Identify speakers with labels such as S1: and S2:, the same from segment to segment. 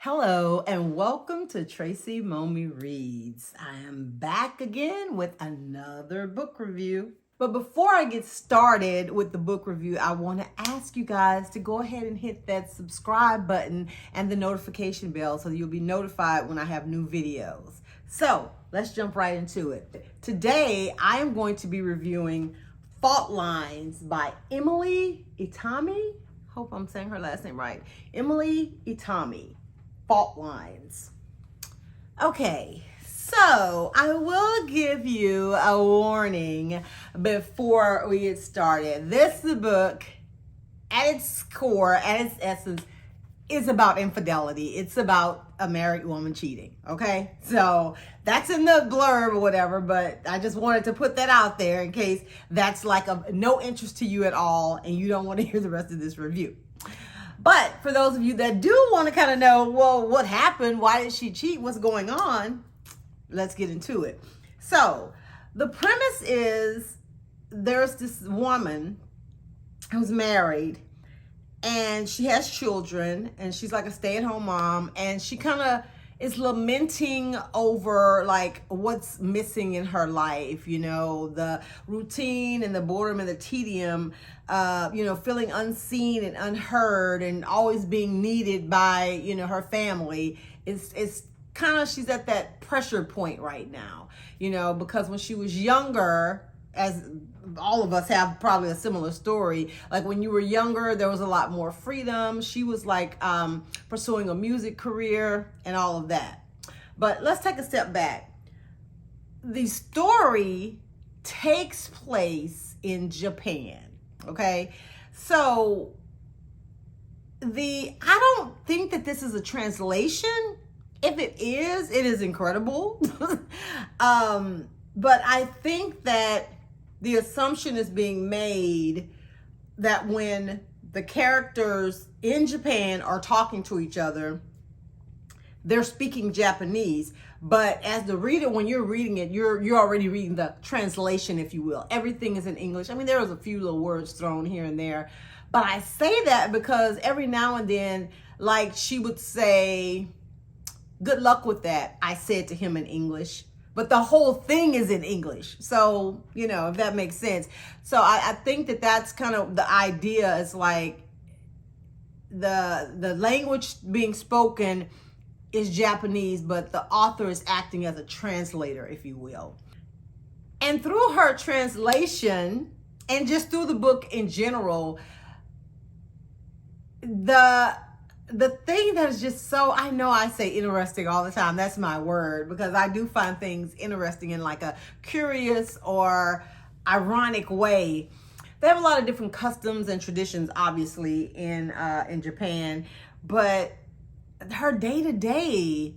S1: Hello and welcome to Tracy Momi Reads. I am back again with another book review. But before I get started with the book review, I want to ask you guys to go ahead and hit that subscribe button and the notification bell so you'll be notified when I have new videos. So let's jump right into it. Today, I am going to be reviewing Fault Lines by Emily Itami. Hope I'm saying her last name right. Emily Itami. Fault Lines. Okay, so I will give you a warning before we get started. This book, at its core, at its essence, is about infidelity. It's about a married woman cheating, okay? So that's in the blurb or whatever, but I just wanted to put that out there in case that's like of no interest to you at all and you don't want to hear the rest of this review. But for those of you that do want to kind of know, well, what happened? Why did she cheat? What's going on? Let's get into it. So the premise is there's this woman who's married and she has children and she's like a stay-at-home mom, and she kind of is lamenting over like what's missing in her life, you know, the routine and the boredom and the tedium, feeling unseen and unheard and always being needed by, her family. It's kind of, she's at that pressure point right now, because when she was younger, as all of us have probably a similar story, like when you were younger, there was a lot more freedom. She was like pursuing a music career and all of that. But let's take a step back. The story takes place in Japan, okay? So I don't think that this is a translation. If it is incredible. But I think that the assumption is being made that when the characters in Japan are talking to each other, they're speaking Japanese. But as the reader, when you're reading it, you're already reading the translation, if you will. Everything is in English. I mean, there was a few little words thrown here and there. But I say that because every now and then, like she would say, "Good luck with that," I said to him in English. But the whole thing is in English. So, if that makes sense. So I think that that's kind of the idea, is like the language being spoken is Japanese, but the author is acting as a translator, if you will. And through her translation and just through the book in general, the thing that is just so, I know I say interesting all the time. That's my word, because I do find things interesting in like a curious or ironic way. They have a lot of different customs and traditions, obviously, in Japan. But her day-to-day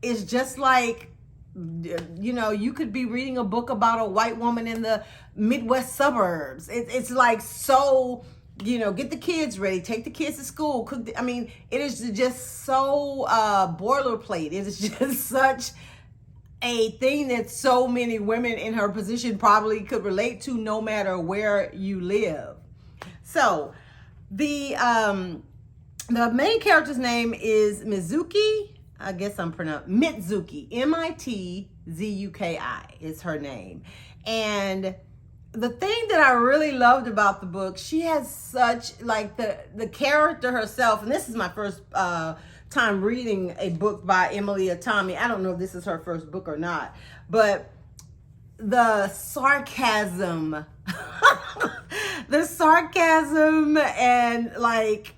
S1: is just like, you could be reading a book about a white woman in the Midwest suburbs. It's like so... get the kids ready, take the kids to school, cook. It is just so boilerplate. It is just such a thing that so many women in her position probably could relate to, no matter where you live. So the main character's name is Mizuki. I guess I'm pronouncing Mitsuki. Mitzuki is her name. And the thing that I really loved about the book, she has such, like, the character herself, and this is my first time reading a book by Emily Itami. I don't know if this is her first book or not, but the sarcasm, and like,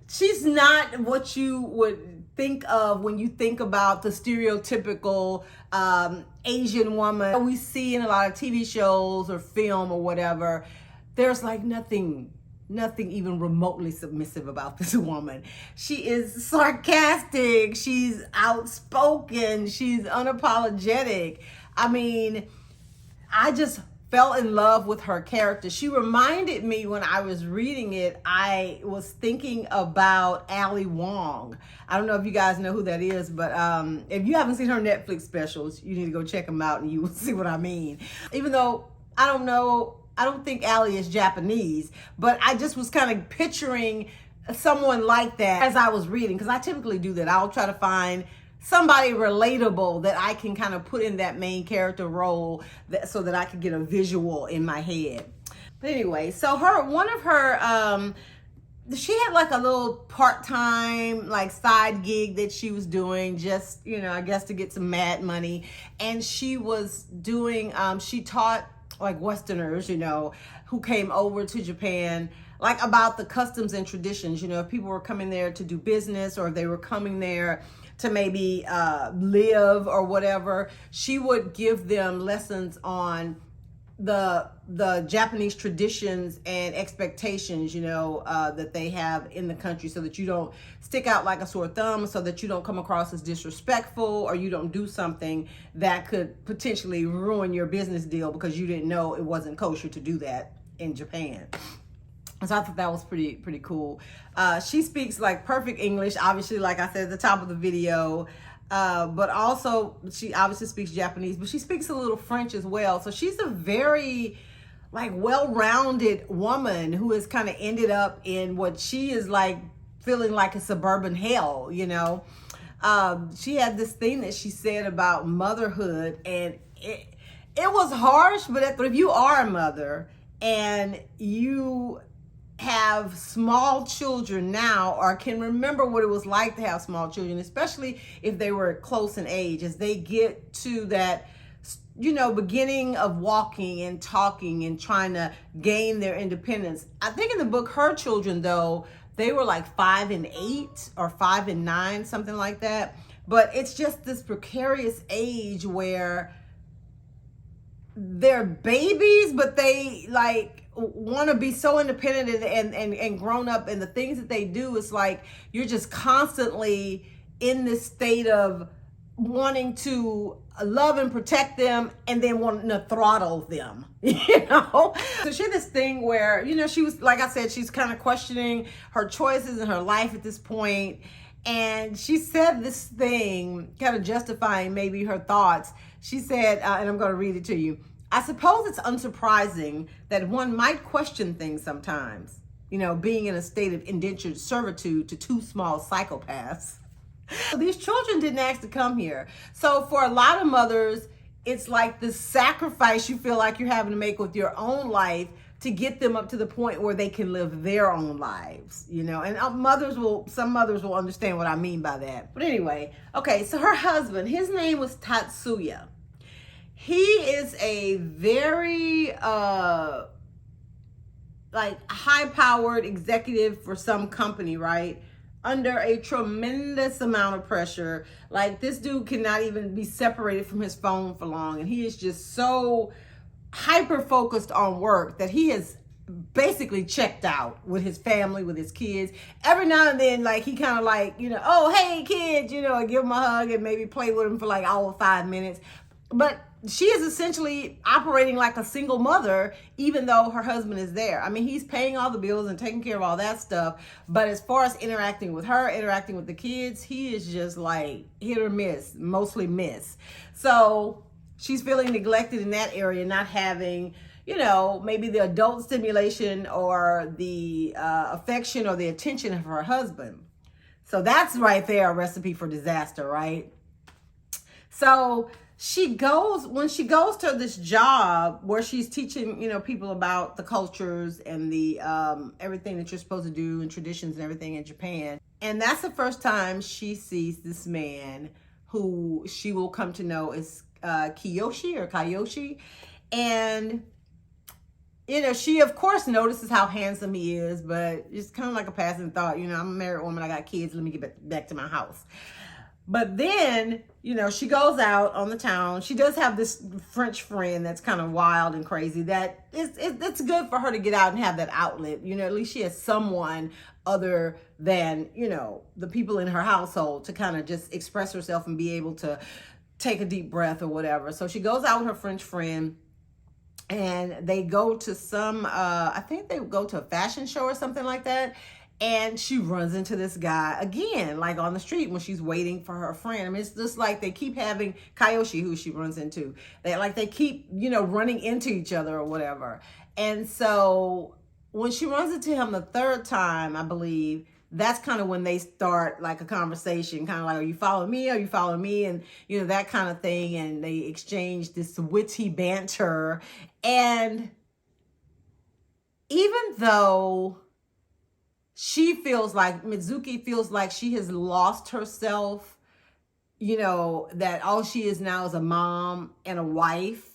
S1: she's not what you would think of when you think about the stereotypical Asian woman we see in a lot of TV shows or film or whatever. There's like nothing even remotely submissive about this woman. She is sarcastic, she's outspoken, she's unapologetic. I just fell in love with her character. She reminded me, when I was reading it, I was thinking about Ali Wong. I don't know if you guys know who that is, but if you haven't seen her Netflix specials, you need to go check them out and you will see what I mean. Even though I don't think Ali is Japanese, but I just was kind of picturing someone like that as I was reading, because I typically do that. I'll try to find somebody relatable that I can kind of put in that main character role, so that I could get a visual in my head. But anyway, so one of her she had like a little part-time like side gig that she was doing, just, I guess to get some mad money. And she was doing she taught like Westerners, who came over to Japan, like about the customs and traditions. If people were coming there to do business, or if they were coming there to maybe live or whatever, she would give them lessons on the Japanese traditions and expectations, that they have in the country, so that you don't stick out like a sore thumb, so that you don't come across as disrespectful, or you don't do something that could potentially ruin your business deal because you didn't know it wasn't kosher to do that in Japan. So I thought that was pretty cool. She speaks like perfect English, obviously, like I said at the top of the video. But also she obviously speaks Japanese, but she speaks a little French as well. So she's a very like well-rounded woman who has kind of ended up in what she is like feeling like a suburban hell, She had this thing that she said about motherhood, and it was harsh, but if you are a mother and you have small children now, or can remember what it was like to have small children, especially if they were close in age, as they get to that beginning of walking and talking and trying to gain their independence. I think in the book, her children, though, they were like 5 and 8 or 5 and 9, something like that. But it's just this precarious age where they're babies, but they like want to be so independent and grown up, and the things that they do is like you're just constantly in this state of wanting to love and protect them, and then wanting to throttle them. So she had this thing where she was, like I said, she's kind of questioning her choices in her life at this point, and she said this thing kind of justifying maybe her thoughts. She said, and I'm going to read it to you: "I suppose it's unsurprising that one might question things sometimes, being in a state of indentured servitude to 2 small psychopaths." So these children didn't ask to come here. So for a lot of mothers, it's like this sacrifice you feel like you're having to make with your own life to get them up to the point where they can live their own lives, and some mothers will understand what I mean by that. But anyway, okay, so her husband, his name was Tatsuya. He is a very like high-powered executive for some company, right? Under a tremendous amount of pressure. Like, this dude cannot even be separated from his phone for long, and he is just so hyper-focused on work that he has basically checked out with his family, with his kids. Every now and then, like, he kind of like, oh, hey, kids, and give them a hug and maybe play with them for like all 5 minutes. But she is essentially operating like a single mother, even though her husband is there. I mean, he's paying all the bills and taking care of all that stuff. But as far as interacting with her, interacting with the kids, he is just like hit or miss, mostly miss. So she's feeling neglected in that area, not having, maybe the adult stimulation or the affection or the attention of her husband. So that's right there a recipe for disaster, right? So when she goes to this job where she's teaching, people about the cultures and the everything that you're supposed to do and traditions and everything in Japan. And that's the first time she sees this man who she will come to know as Kayoshi. And, she of course notices how handsome he is, but it's kind of like a passing thought. I'm a married woman, I got kids, let me get back to my house. But then, she goes out on the town. She does have this French friend that's kind of wild and crazy. That it's good for her to get out and have that outlet. At least she has someone other than, the people in her household to kind of just express herself and be able to take a deep breath or whatever. So she goes out with her French friend, and they go to I think they go to a fashion show or something like that. And she runs into this guy again, like on the street when she's waiting for her friend. I mean, it's just like they keep having Kayoshi, who she runs into. They keep, running into each other or whatever. And so when she runs into him the third time, I believe, that's kind of when they start like a conversation, kind of like, are you following me? Are you following me? And, you know, that kind of thing. And they exchange this witty banter. And even though Mizuki feels like she has lost herself, you know, that all she is now is a mom and a wife,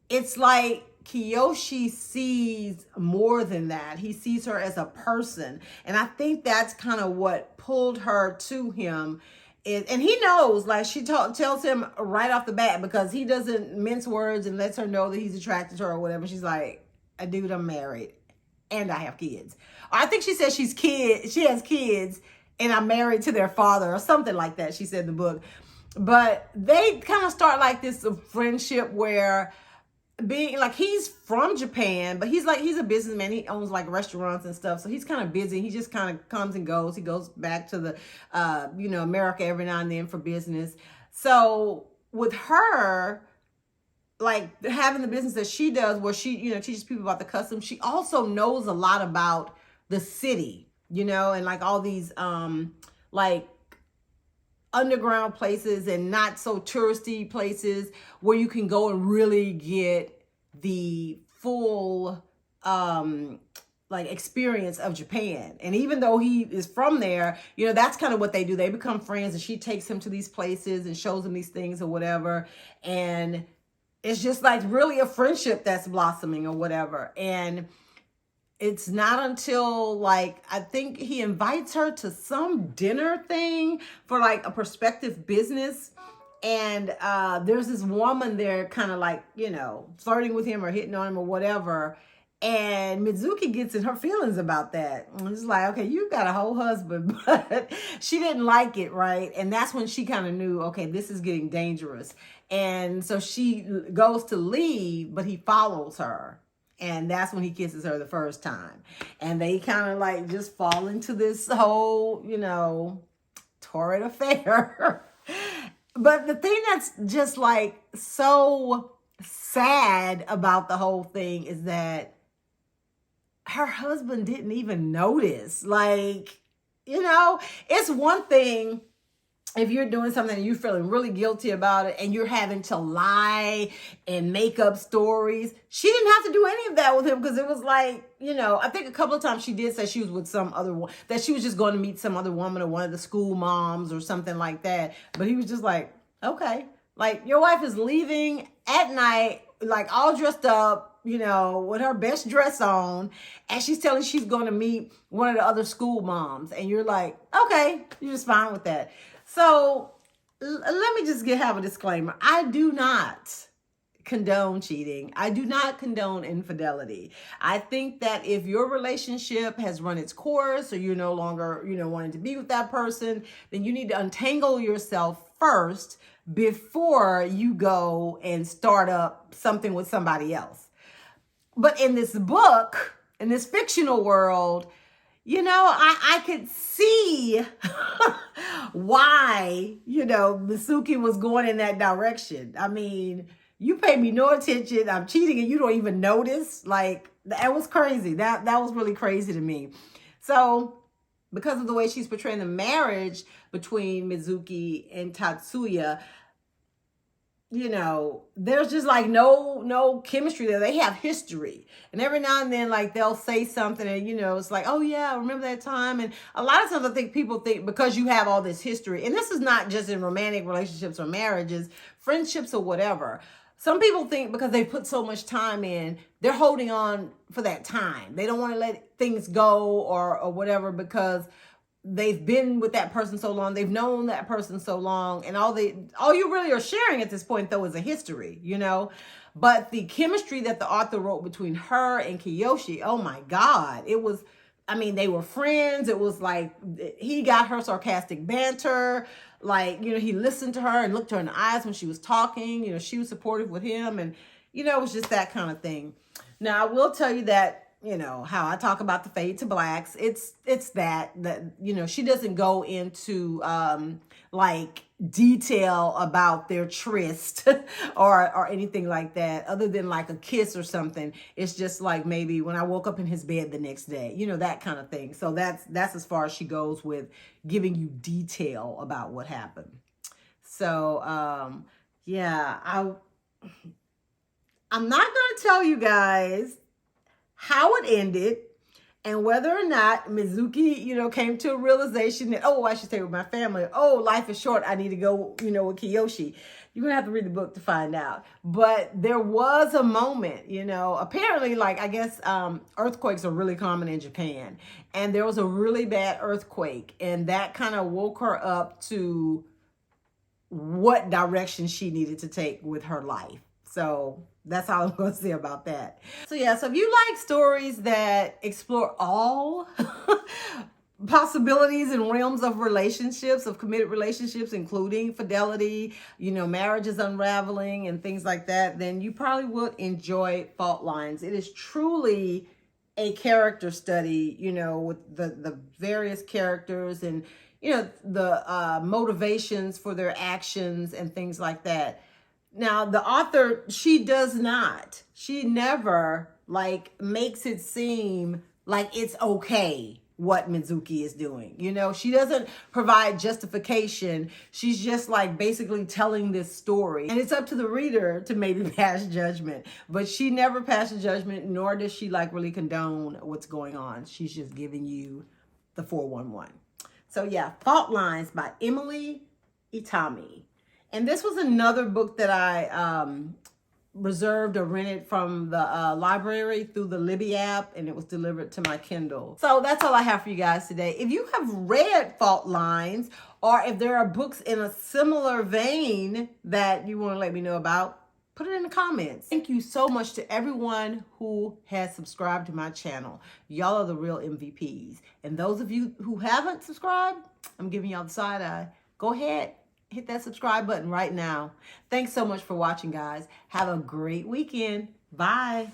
S1: it's like Kiyoshi sees more than that. He sees her as a person. And I think that's kind of what pulled her to him. And he knows, like she tells him right off the bat, because he doesn't mince words and lets her know that he's attracted to her or whatever. She's like, dude, I'm married and I have kids. Or I think she says she has kids and I'm married to their father or something like that, she said in the book. But they kind of start like this friendship where being like, he's from Japan, but he's a businessman. He owns like restaurants and stuff. So he's kind of busy. He just kind of comes and goes. He goes back to the, America every now and then for business. So with her, like having the business that she does, where she, teaches people about the customs, she also knows a lot about the city, and like all these, like underground places and not so touristy places where you can go and really get the full like experience of Japan. And even though he is from there, that's kind of what they do. They become friends and she takes him to these places and shows him these things or whatever. And it's just like really a friendship that's blossoming or whatever. And it's not until like, I think he invites her to some dinner thing for like a prospective business. And there's this woman there kind of like, flirting with him or hitting on him or whatever. And Mizuki gets in her feelings about that. And it's like, okay, you got a whole husband, but she didn't like it, right? And that's when she kind of knew, okay, this is getting dangerous. And so she goes to leave, but he follows her. And that's when he kisses her the first time. And they kind of like just fall into this whole, torrid affair. But the thing that's just like so sad about the whole thing is that her husband didn't even notice. Like, it's one thing if you're doing something and you're feeling really guilty about it and you're having to lie and make up stories. She didn't have to do any of that with him because it was like, I think a couple of times she did say she was with some other one, that she was just going to meet some other woman or one of the school moms or something like that. But he was just like, okay, like your wife is leaving at night, like all dressed up, with her best dress on, and she's telling she's going to meet one of the other school moms. And you're like, okay, you're just fine with that. So let me just have a disclaimer. I do not condone cheating. I do not condone infidelity. I think that if your relationship has run its course or you're no longer, wanting to be with that person, then you need to untangle yourself first before you go and start up something with somebody else. But in this book, in this fictional world, I could see why, Misuki was going in that direction. I mean, you pay me no attention. I'm cheating and you don't even notice. Like, that was crazy. That was really crazy to me. So because of the way she's portraying the marriage between Mizuki and Tatsuya, there's just like no chemistry there. They have history. And every now and then, like, they'll say something and, it's like, oh yeah, I remember that time. And a lot of times I think people think because you have all this history, and this is not just in romantic relationships or marriages, friendships or whatever. Some people think because they put so much time in, they're holding on for that time. They don't want to let things go or whatever because they've been with that person so long, they've known that person so long, and all you really are sharing at this point though is a history, But the chemistry that the author wrote between her and Kiyoshi, oh my God, it was, they were friends. It was like he got her sarcastic banter, like, he listened to her and looked her in the eyes when she was talking, she was supportive with him, and it was just that kind of thing. Now I will tell you that you know, how I talk about the fade to blacks. It's that, you know, she doesn't go into like detail about their tryst or anything like that, other than like a kiss or something. It's just like maybe when I woke up in his bed the next day, you know, that kind of thing. So that's as far as she goes with giving you detail about what happened. So yeah, I'm not going to tell you guys how it ended and whether or not Mizuki, you know, came to a realization that, oh, I should stay with my family. Oh, life is short. I need to go, you know, with Kiyoshi. You're going to have to read the book to find out. But there was a moment, you know, apparently, like, I guess earthquakes are really common in Japan. And there was a really bad earthquake. And that kind of woke her up to what direction she needed to take with her life. So that's all I'm going to say about that. So yeah, so if you like stories that explore all possibilities and realms of relationships, of committed relationships, including fidelity, you know, marriages unraveling and things like that, then you probably would enjoy Fault Lines. It is truly a character study, you know, with the various characters and, you know, the motivations for their actions and things like that. Now, the author, she never like makes it seem like it's okay what Mizuki is doing. You know, she doesn't provide justification. She's just like basically telling this story. And it's up to the reader to maybe pass judgment. But she never passes judgment, nor does she like really condone what's going on. She's just giving you the 411. So yeah, Fault Lines by Emily Itami. And this was another book that I reserved or rented from the library through the Libby app, and it was delivered to my Kindle. So that's all I have for you guys today. If you have read Fault Lines, or if there are books in a similar vein that you want to let me know about, put it in the comments. Thank you so much to everyone who has subscribed to my channel. Y'all are the real MVPs. And those of you who haven't subscribed, I'm giving y'all the side eye. Go ahead. Hit that subscribe button right now. Thanks so much for watching, guys. Have a great weekend. Bye.